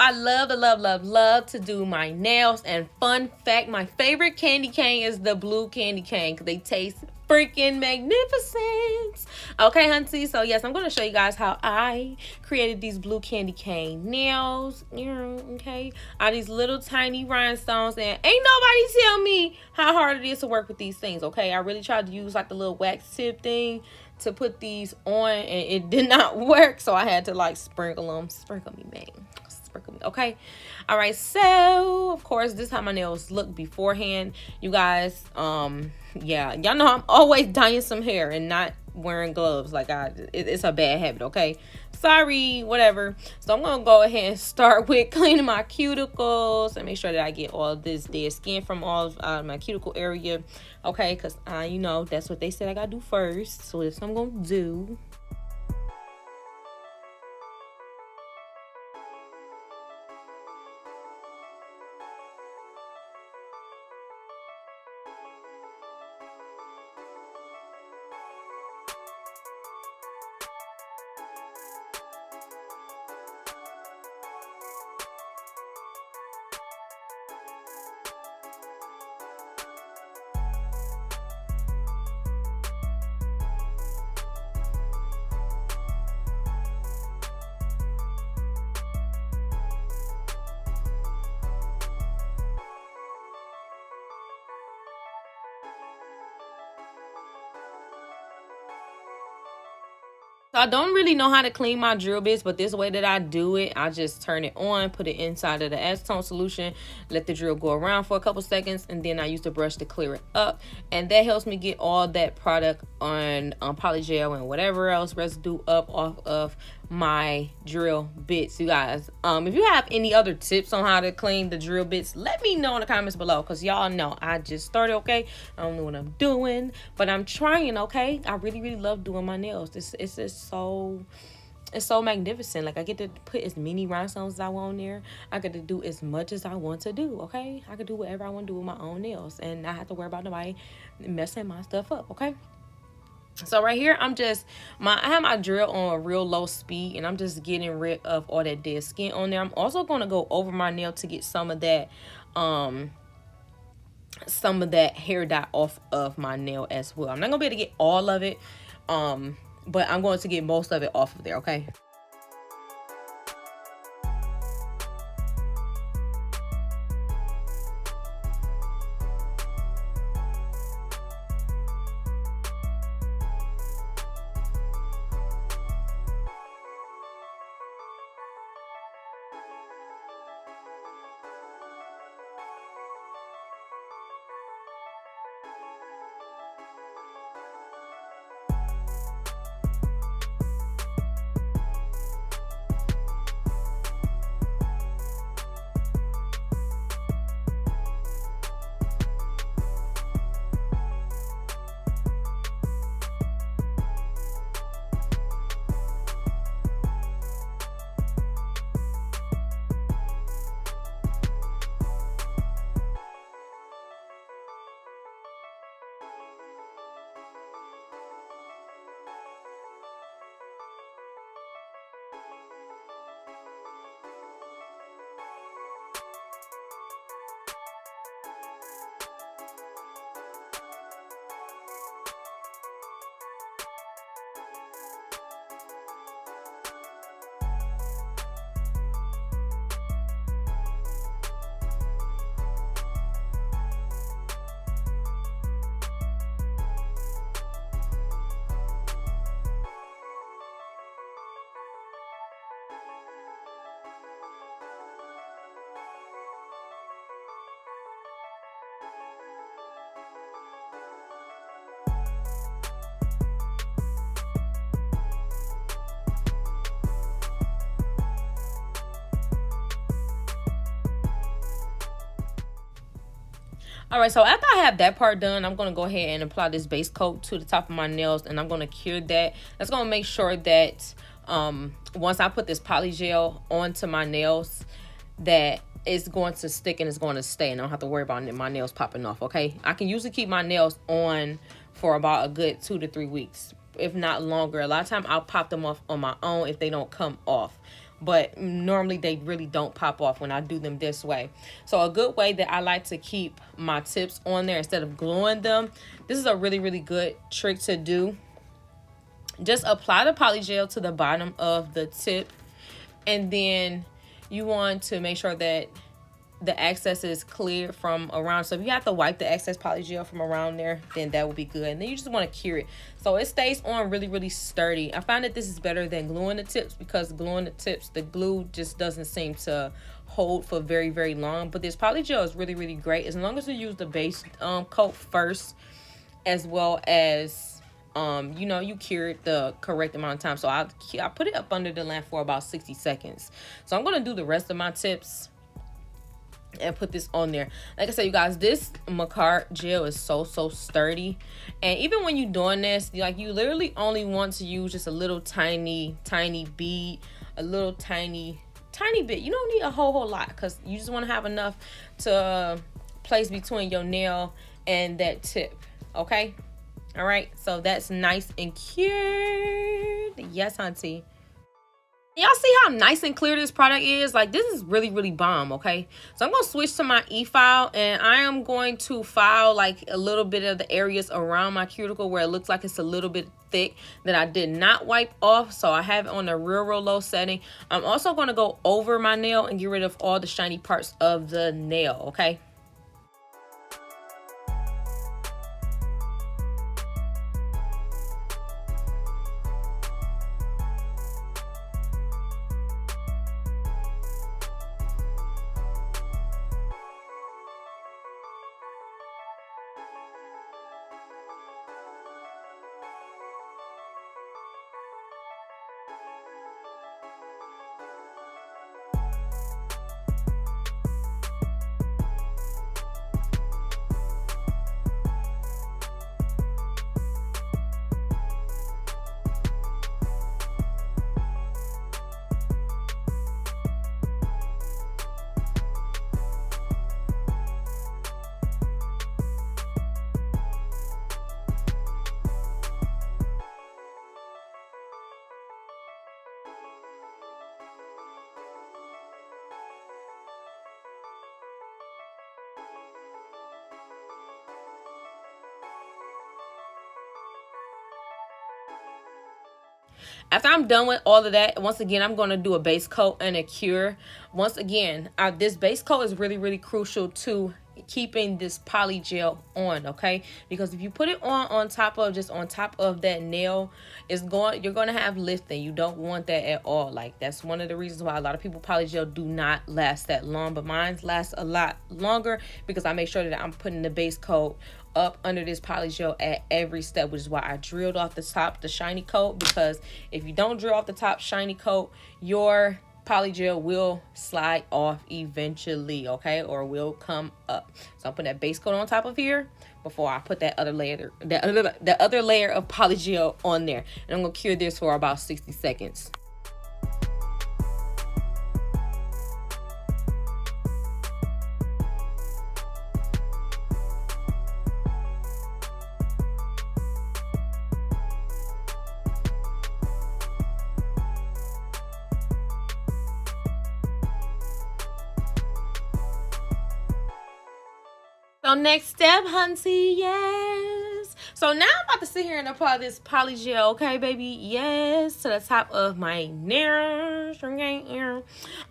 I love to do my nails. And fun fact, my favorite candy cane is the blue candy cane because they taste freaking magnificent. Okay, hunty. So yes, I'm going to show you guys how I created these blue candy cane nails. Okay, are these little tiny rhinestones, and ain't nobody tell me how hard it is to work with these things. Okay, I really tried to use like the little wax tip thing to put these on, and it did not work, so I had to like sprinkle me, man. Okay, all right. So of course, this is how my nails look beforehand, you guys. Yeah, y'all know I'm always dyeing some hair and not wearing gloves. Like it's a bad habit. Okay, sorry, whatever. So I'm gonna go ahead and start with cleaning my cuticles and make sure that I get all this dead skin from all of my cuticle area. Okay, because you know that's what they said I gotta do first. So that's what I'm gonna do. So I don't really know how to clean my drill bits, but this way that I do it, I just turn it on, put it inside of the acetone solution, let the drill go around for a couple seconds, and then I use the brush to clear it up. And that helps me get all that product on polygel and whatever else residue up off of my drill bits, you guys. If you have any other tips on how to clean the drill bits, let me know in the comments below, because y'all know I just started. Okay, I don't know what I'm doing, but I'm trying. Okay, I really love doing my nails. It's just so magnificent. Like I get to put as many rhinestones as I want on there. I get to do as much as I want to do. Okay, I can do whatever I want to do with my own nails and not have to worry about nobody messing my stuff up. Okay, so right here I have my drill on a real low speed, and I'm just getting rid of all that dead skin on there. I'm also going to go over my nail to get some of that hair dye off of my nail as well. I'm not gonna be able to get all of it, but I'm going to get most of it off of there. Okay. All right, so after I have that part done, I'm going to go ahead and apply this base coat to the top of my nails, and I'm going to cure that. That's going to make sure that once I put this polygel onto my nails, that it's going to stick and it's going to stay, and I don't have to worry about my nails popping off. Okay, I can usually keep my nails on for about a good 2 to 3 weeks, if not longer. A lot of time I'll pop them off on my own if they don't come off. but normally they really don't pop off when I do them this way. So a good way that I like to keep my tips on there instead of gluing them, this is a really, really good trick to do. Just apply the polygel to the bottom of the tip, and then you want to make sure that the excess is clear from around. So if you have to wipe the excess polygel from around there, then that will be good. And then you just want to cure it so it stays on really, really sturdy. I find that this is better than gluing the tips, because gluing the tips, the glue just doesn't seem to hold for very, very long. But this polygel is really, really great as long as you use the base coat first, as well as you know, you cure it the correct amount of time. So I put it up under the lamp for about 60 seconds. So I'm going to do the rest of my tips and put this on there. Like I said, you guys, this Makartt gel is so sturdy. And even when you're doing this, like, you literally only want to use just a little tiny bead, a little tiny bit. You don't need a whole lot, because you just want to have enough to place between your nail and that tip. Okay. All right, so that's nice and cured. Yes, auntie. Y'all see how nice and clear this product is? Like, this is really, really bomb, okay? So I'm going to switch to my e-file, and I am going to file like a little bit of the areas around my cuticle where it looks like it's a little bit thick that I did not wipe off. So I have it on a real low setting. I'm also going to go over my nail and get rid of all the shiny parts of the nail, okay? After I'm done with all of that, once again, I'm going to do a base coat and a cure. Once again, this base coat is really, really crucial to keeping this poly gel on, okay? Because if you put it on top of that nail, you're going to have lifting. You don't want that at all. Like, that's one of the reasons why a lot of people poly gel do not last that long, but mine lasts a lot longer because I make sure that I'm putting the base coat up under this poly gel at every step, which is why I drilled off the top the shiny coat, because if you don't drill off the top shiny coat, your poly gel will slide off eventually, okay, or will come up. So I'm putting that base coat on top of here before I put that other layer, the other layer of poly gel on there, and I'm gonna cure this for about 60 seconds. So next step, hunty, yes. So now I'm about to sit here and apply this poly gel, okay, baby? Yes, to the top of my nails, okay?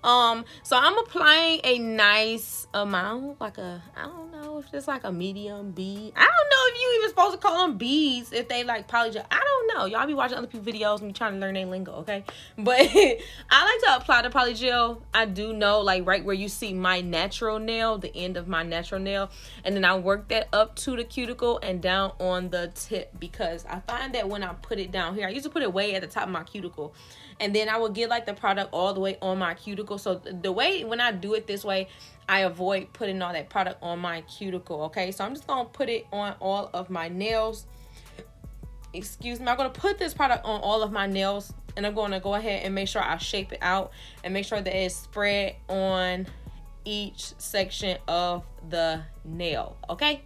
So I'm applying a nice amount, like I don't know if it's like a medium bead. I don't know if you even supposed to call them beads if they like poly gel. I don't know. Y'all be watching other people's videos and be trying to learn their lingo, okay? But I like to apply the poly gel. I do know, like, right where you see my natural nail, the end of my natural nail, and then I work that up to the cuticle and down on the tip, because I find that when I put it down here, I used to put it way at the top of my cuticle, and then I would get like the product all the way on my cuticle. So the way when I do it this way, I avoid putting all that product on my cuticle, okay? So I'm just gonna put it on all of my nails. Excuse me, I'm gonna put this product on all of my nails, and I'm gonna go ahead and make sure I shape it out and make sure that it's spread on each section of the nail, okay?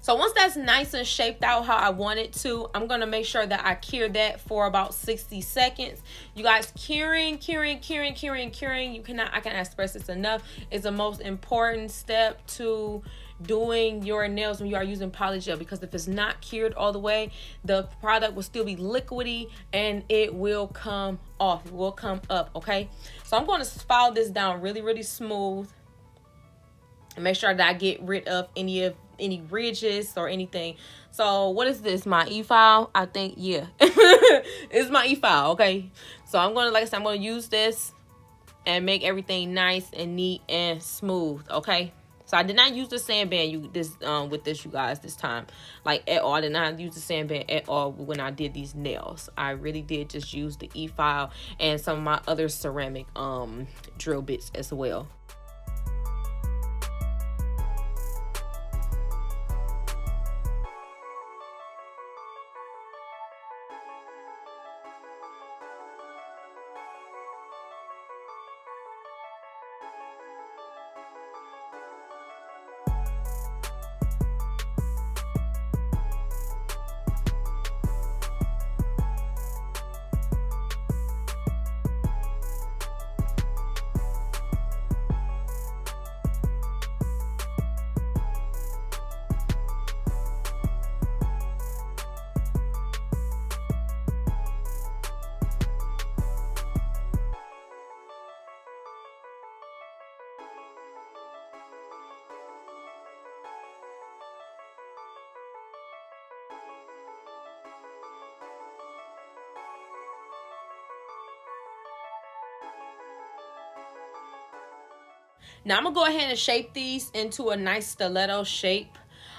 So once that's nice and shaped out how I want it to, I'm going to make sure that I cure that for about 60 seconds. You guys, curing. You cannot, I cannot express this enough. It's the most important step to doing your nails when you are using polygel, because if it's not cured all the way, the product will still be liquidy and it will come off. It will come up, okay? So I'm going to file this down really smooth and make sure that I get rid of any ridges or anything. So what is this, my e-file? I think, yeah. It's my e-file, okay? So I'm going to, like I said, I'm going to use this and make everything nice and neat and smooth, okay? So I did not use the sandband with this, you guys, this time. Like, at all. I did not use the sandband at all when I did these nails. I really did just use the e-file and some of my other ceramic drill bits as well. Now I'm gonna go ahead and shape these into a nice stiletto shape.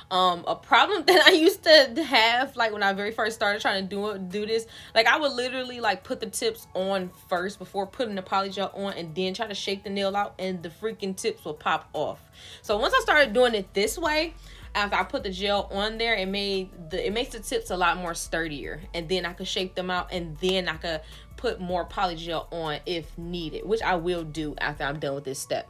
A problem that I used to have, like when I very first started trying to do this, like I would literally like put the tips on first before putting the polygel on, and then try to shape the nail out, and the freaking tips will pop off. So once I started doing it this way, after I put the gel on there, it makes the tips a lot more sturdier, and then I could shape them out, and then I could put more polygel on if needed, which I will do after I'm done with this step.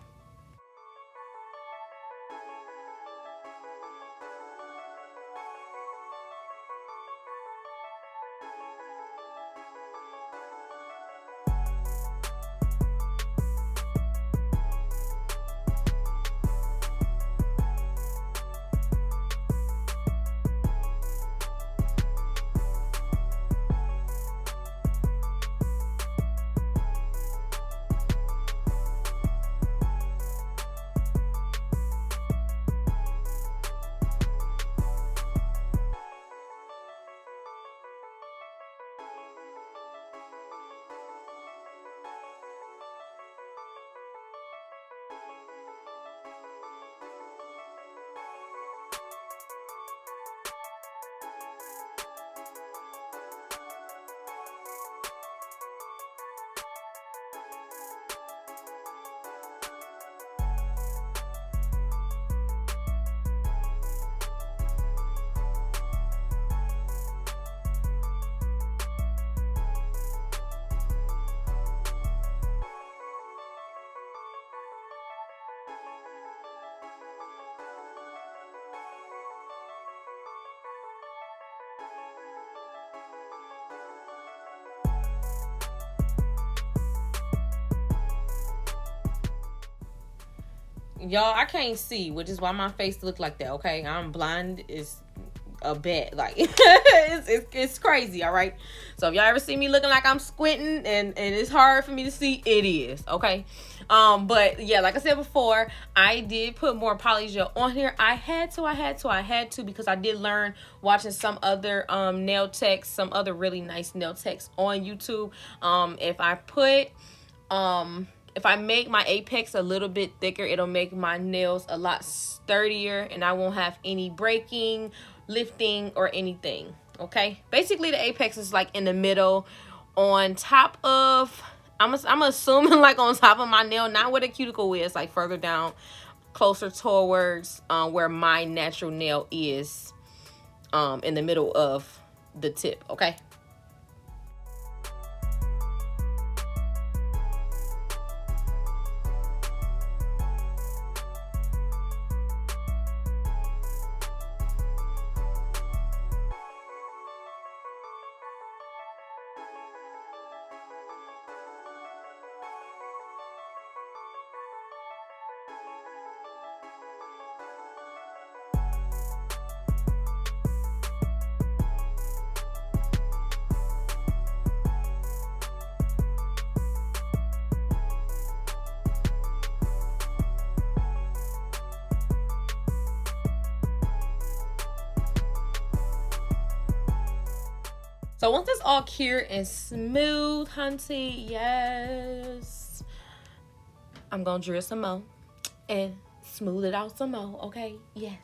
Y'all, I can't see, which is why my face look like that, okay? I'm blind. It's a bit like it's crazy, all right? So if y'all ever see me looking like I'm squinting and it's hard for me to see, it is, okay? But yeah, like I said before, I did put more polygel on here. I had to because I did learn watching some other nail techs, some other really nice nail techs on YouTube. If I make my apex a little bit thicker, it'll make my nails a lot sturdier, and I won't have any breaking, lifting, or anything, okay? Basically, the apex is like in the middle on top of, I'm assuming like on top of my nail, not where the cuticle is, like further down, closer towards where my natural nail is, in the middle of the tip, okay? So once it's all cured and smooth, hunty, yes, I'm gonna drill some more and smooth it out some more, okay? Yes.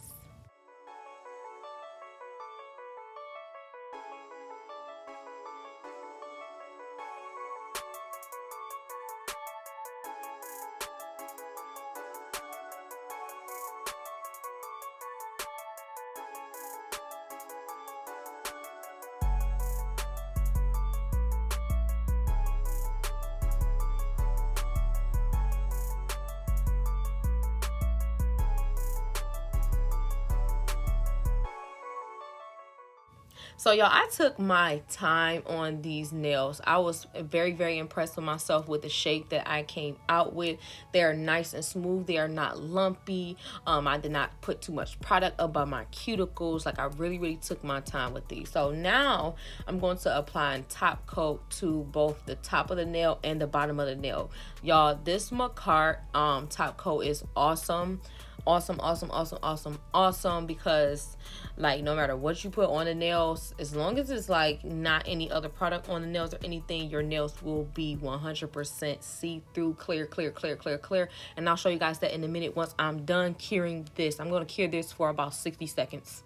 So y'all, I took my time on these nails. I was very, very impressed with myself with the shape that I came out with. They are nice and smooth. They are not lumpy. I did not put too much product above my cuticles. Like, I really, really took my time with these. So now I'm going to apply a top coat to both the top of the nail and the bottom of the nail. Y'all, this Makartt top coat is awesome. Awesome, because like no matter what you put on the nails, as long as it's like not any other product on the nails or anything, your nails will be 100% see-through, clear. And I'll show you guys that in a minute once I'm done curing this. I'm going to cure this for about 60 seconds.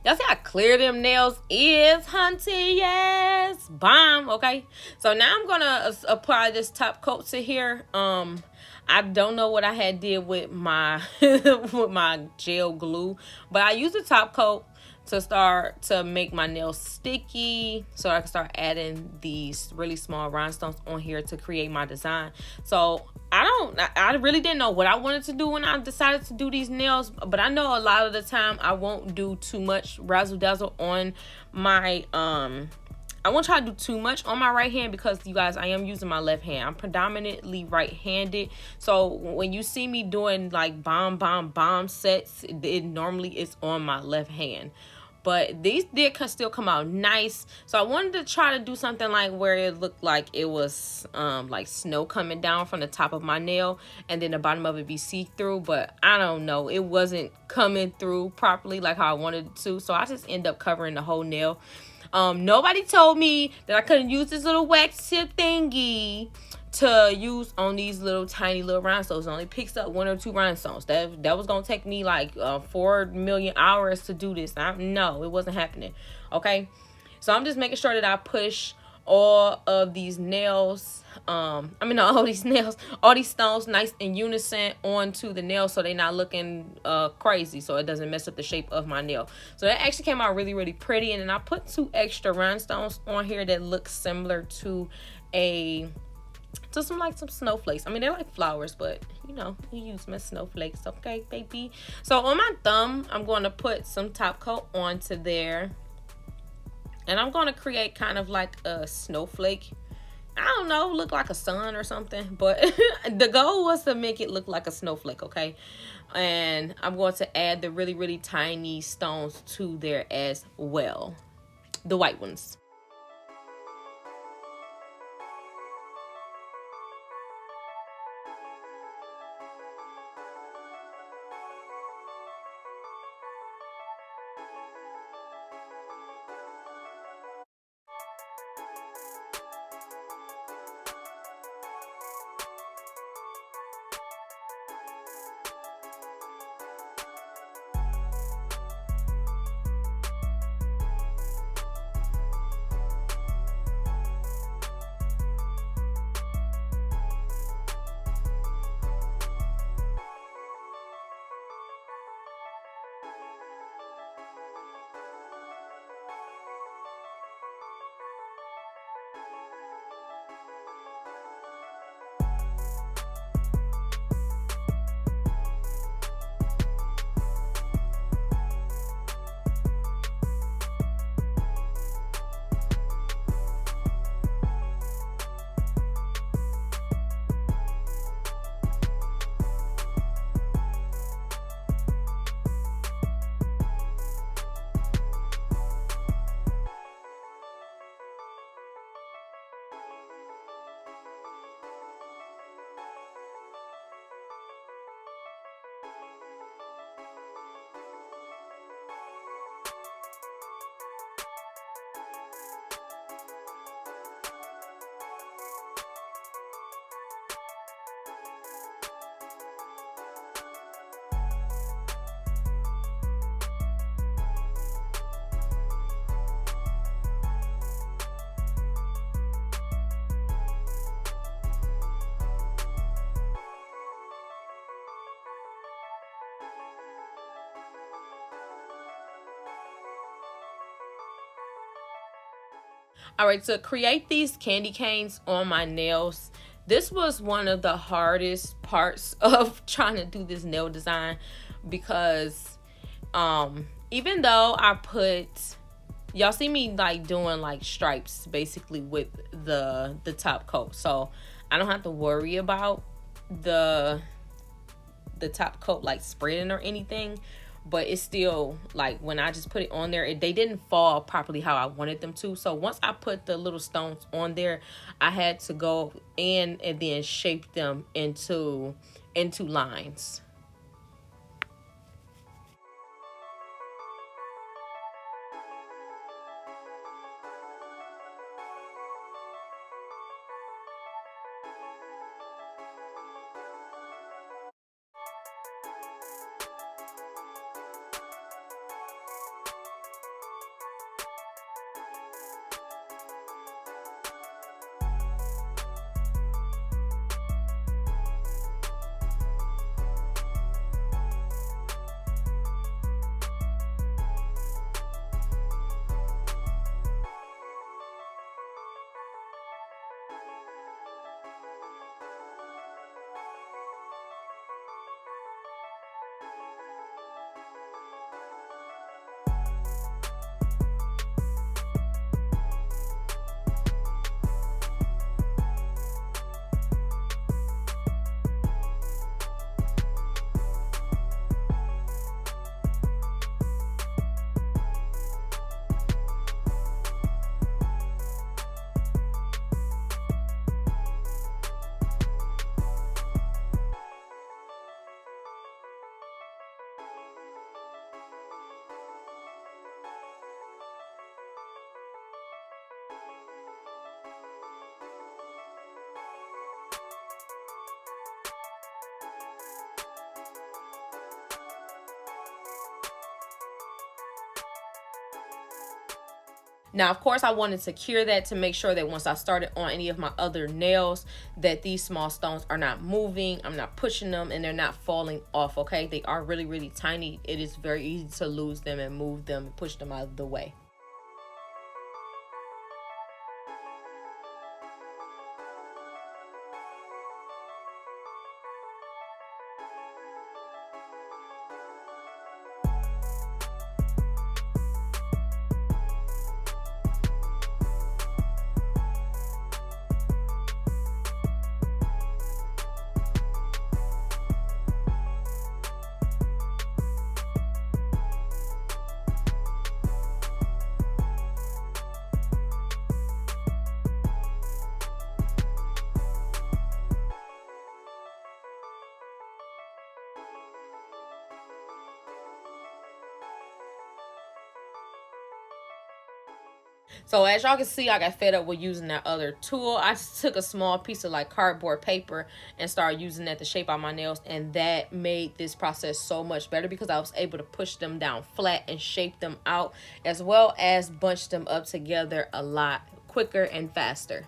Y'all see how clear them nails is, hunty? Yes, bomb. Okay, so now I'm gonna apply this top coat to here. I don't know what I had did with my with my gel glue, but I used the top coat to start to make my nails sticky, so I can start adding these really small rhinestones on here to create my design. So I really didn't know what I wanted to do when I decided to do these nails, but I know a lot of the time I won't do too much razzle dazzle on my I won't try to do too much on my right hand, because you guys, I am using my left hand. I'm predominantly right-handed, so when you see me doing like bomb sets, it normally is on my left hand. But these did still come out nice, so I wanted to try to do something like where it looked like it was like snow coming down from the top of my nail, and then the bottom of it be see-through. But I don't know, it wasn't coming through properly like how I wanted it to, so I just end up covering the whole nail. Nobody told me that I couldn't use this little wax tip thingy to use on these little tiny little rhinestones. It only picks up 1 or 2 rhinestones. That was gonna take me like 4 million hours to do this. No, it wasn't happening. Okay, so I'm just making sure that I push all of these nails, all these stones nice in unison onto the nail, so they're not looking crazy, so it doesn't mess up the shape of my nail. So that actually came out really, really pretty. And then I put 2 extra rhinestones on here that look similar to some snowflakes. I mean, they're like flowers, but you know, you use my snowflakes, okay, baby? So on my thumb, I'm going to put some top coat onto there, and I'm going to create kind of like a snowflake. I don't know, look like a sun or something, but the goal was to make it look like a snowflake, okay? And I'm going to add the really, really tiny stones to there as well, the white ones. All right, to create these candy canes on my nails, this was one of the hardest parts of trying to do this nail design, because even though I put, y'all see me like doing like stripes basically with the top coat, so I don't have to worry about the top coat like spreading or anything. But it's still like when I just put it on there, they didn't fall properly how I wanted them to. So once I put the little stones on there, I had to go in and then shape them into lines. Now, of course, I wanted to cure that to make sure that once I started on any of my other nails, that these small stones are not moving, I'm not pushing them, and they're not falling off, okay? They are really, really tiny. It is very easy to lose them and move them and push them out of the way. So as y'all can see, I got fed up with using that other tool. I just took a small piece of like cardboard paper and started using that to shape out my nails, and that made this process so much better because I was able to push them down flat and shape them out, as well as bunch them up together a lot quicker and faster.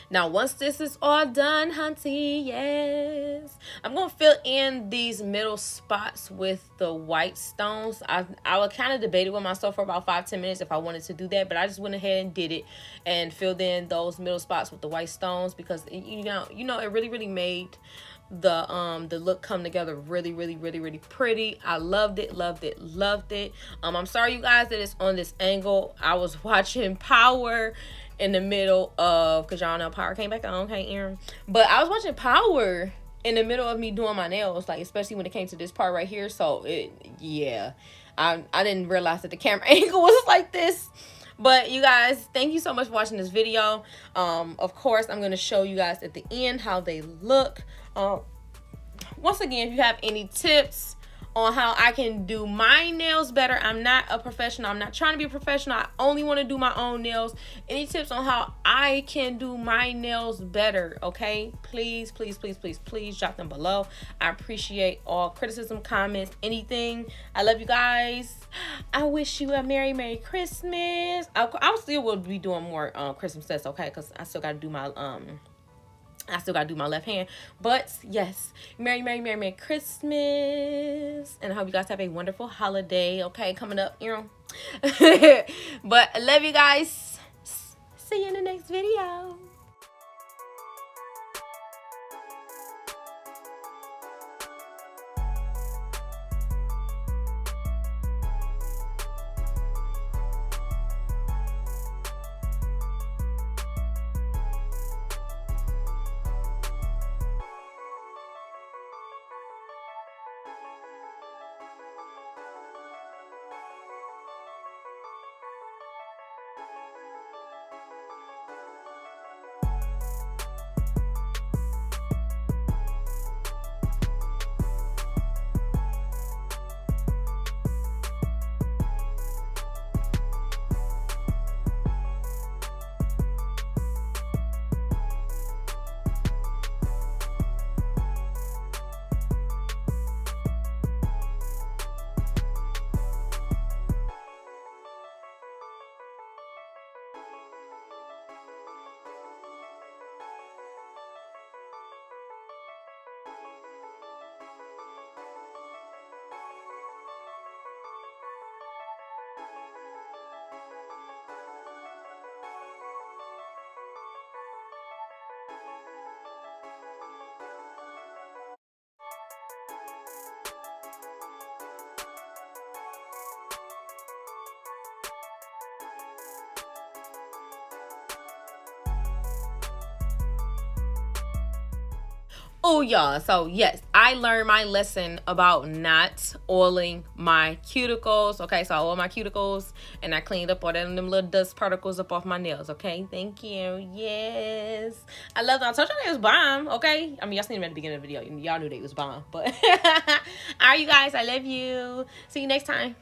Now, once this is all done, hunty, yes, I'm going to fill in these middle spots with the white stones. I was kind of debating with myself for about 5-10 minutes if I wanted to do that, but I just went ahead and did it and filled in those middle spots with the white stones because, you know, it really made the look come together really pretty. I loved it. I'm sorry, you guys, that it's on this angle. I was watching Power in the middle of, because y'all know Power came back on, okay, Aaron, but I was watching Power in the middle of me doing my nails, like especially when it came to this part right here. So I didn't realize that the camera angle was like this. But you guys, thank you so much for watching this video. Of course, I'm going to show you guys at the end how they look. Once again, if you have any tips on how I can do my nails better, I'm not a professional. I'm not trying to be a professional. I only want to do my own nails. Any tips on how I can do my nails better, okay? Please drop them below. I appreciate all criticism, comments, anything. I love you guys. I wish you a Merry Christmas. I still will be doing more Christmas sets, okay? Because I still got to do my left hand. But yes, Merry Christmas. And I hope you guys have a wonderful holiday, okay, coming up, you know. But I love you guys. See you in the next video. Oh, y'all, so yes, I learned my lesson about not oiling my cuticles. Okay, so I oiled my cuticles and I cleaned up all them little dust particles up off my nails. Okay, thank you. Yes, I love them. I told y'all they was bomb. Okay, I mean, y'all seen them at the beginning of the video. Y'all knew they was bomb. But all right, you guys, I love you. See you next time.